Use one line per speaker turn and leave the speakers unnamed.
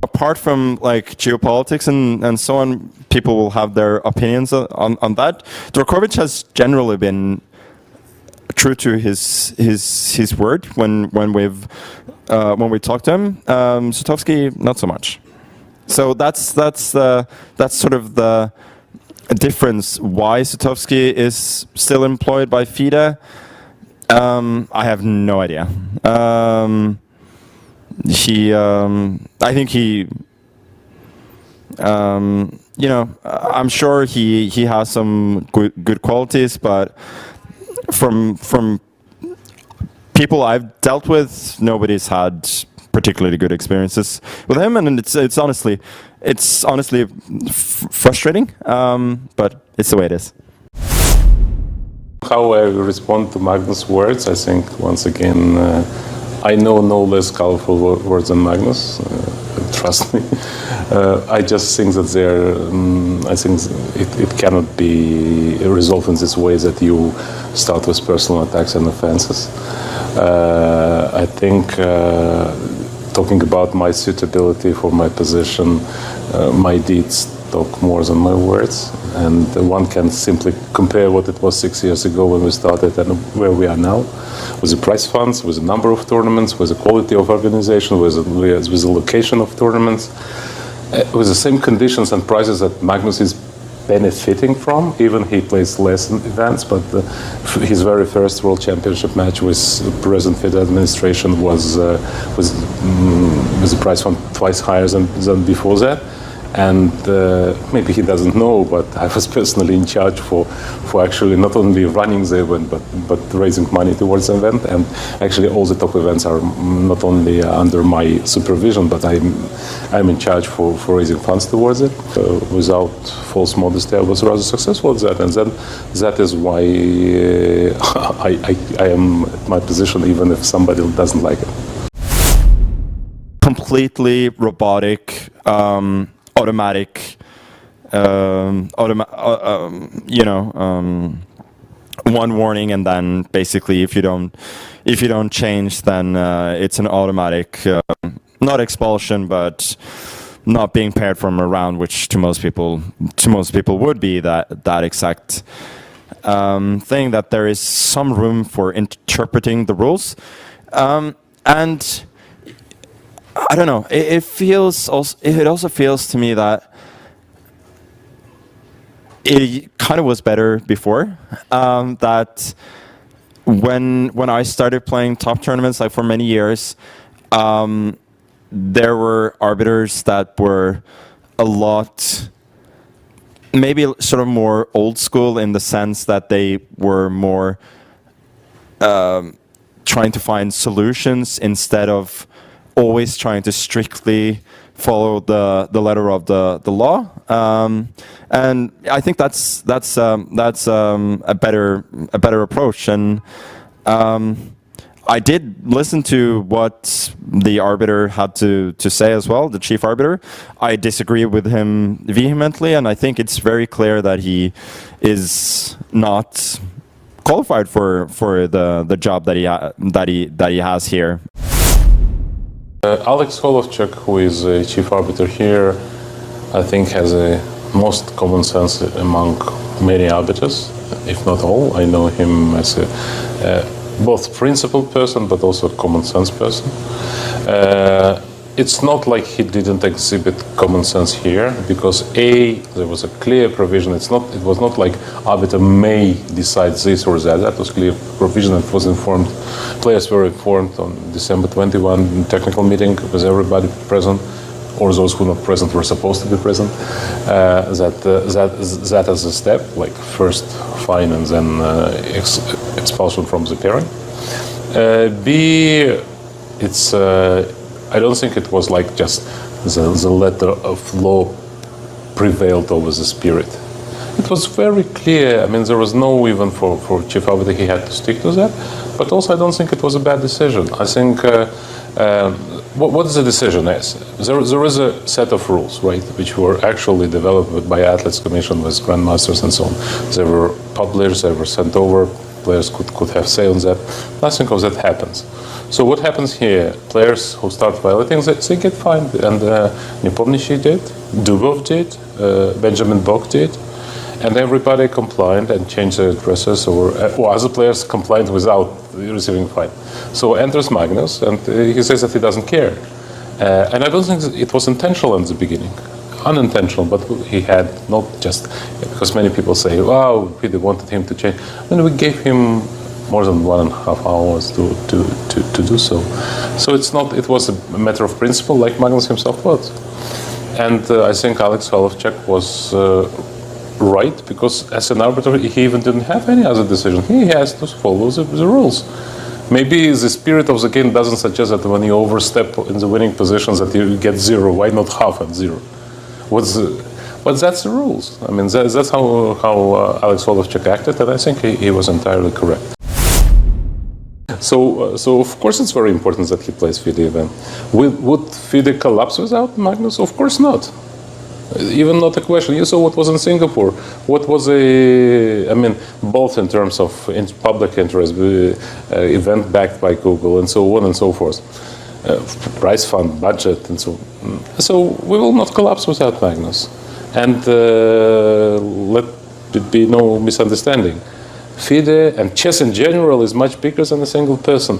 apart from like geopolitics and so on, people will have their opinions on that. Djokovic has generally been true to his word when we talk to him. Sutovsky, not so much. So that's sort of the difference. Why Sutovsky is still employed by FIDE, I have no idea. I think he, you know, I'm sure he has some good qualities, but from people I've dealt with, nobody's had particularly good experiences with him, and it's honestly frustrating, but it's the way it is.
How I respond to Magnus' words, I think once again, I know no less colorful words than Magnus. Trust me. I just think that I think it cannot be resolved in this way that you start with personal attacks and offenses. I think talking about my suitability for my position, my deeds talk more than my words, and one can simply compare what it was 6 years ago when we started and where we are now, with the prize funds, with the number of tournaments, with the quality of organization, with the location of tournaments, with the same conditions and prizes that Magnus is benefiting from. Even he plays less events, but his very first World Championship match with present FIDE administration was the prize fund twice higher than before that. And maybe he doesn't know, but I was personally in charge for actually not only running the event, but raising money towards the event. And actually all the top events are not only under my supervision, but I'm in charge for raising funds towards it. Without false modesty, I was rather successful at that. And then that is why I am at my position, even if somebody doesn't like it.
Completely robotic, automatic, one warning, and then basically if you don't change, then it's an automatic, not expulsion, but not being paired from a round, which to most people would be that exact thing. That there is some room for interpreting the rules, and I don't know. It also feels to me that it kind of was better before. That when I started playing top tournaments, like for many years, there were arbiters that were a lot, maybe sort of more old school in the sense that they were more trying to find solutions instead of always trying to strictly follow the letter of the law, and I think that's a better approach. And I did listen to what the arbiter had to say as well, the chief arbiter. I disagree with him vehemently, and I think it's very clear that he is not qualified for the job that he has here.
Alex Holovchuk, who is a chief arbiter here, I think has a most common sense among many arbiters, if not all. I know him as a both principled person, but also a common sense person. It's not like he didn't exhibit common sense here, because there was a clear provision. It was not like arbiter may decide this or that. That was clear provision. It was informed. Players were informed on December 21 technical meeting with everybody present, or those who were not present were supposed to be present. That as a step, like first fine and then expulsion from the pairing. B, it's. I don't think it was like just the letter of law prevailed over the spirit. It was very clear. I mean, there was no even for chief arbiter, he had to stick to that. But also, I don't think it was a bad decision. I think what the decision is, there is a set of rules, right, which were actually developed by Athletes Commission with grandmasters and so on. They were published, they were sent over. Players could have say on that. Nothing of that happens. So what happens here? Players who start violating, they get fined. And Nepomniachtchi did, Dubov did, Benjamin Bok did. And everybody complied and changed their addresses, or other players complied without receiving fine. So enters Magnus, and he says that he doesn't care. And I don't think it was intentional in the beginning. Unintentional, but he had not just, because many people say, wow, we wanted him to change. And we gave him more than 1.5 hours to do so. So it was a matter of principle, like Magnus himself was. And I think Alex Holovchak was right, because as an arbiter, he even didn't have any other decision. He has to follow the rules. Maybe the spirit of the game doesn't suggest that when you overstep in the winning positions that you get 0. Why not half and 0? But that's the rules. I mean, that's how Alex Holovchak acted, and I think he was entirely correct. So of course it's very important that he plays FIDE event. Would FIDE collapse without Magnus? Of course not. Even not a question. You saw what was in Singapore. What was both in terms of public interest, event backed by Google, and so on and so forth. Prize fund, budget, and so on. So we will not collapse without Magnus. And let it be no misunderstanding. FIDE and chess in general is much bigger than a single person.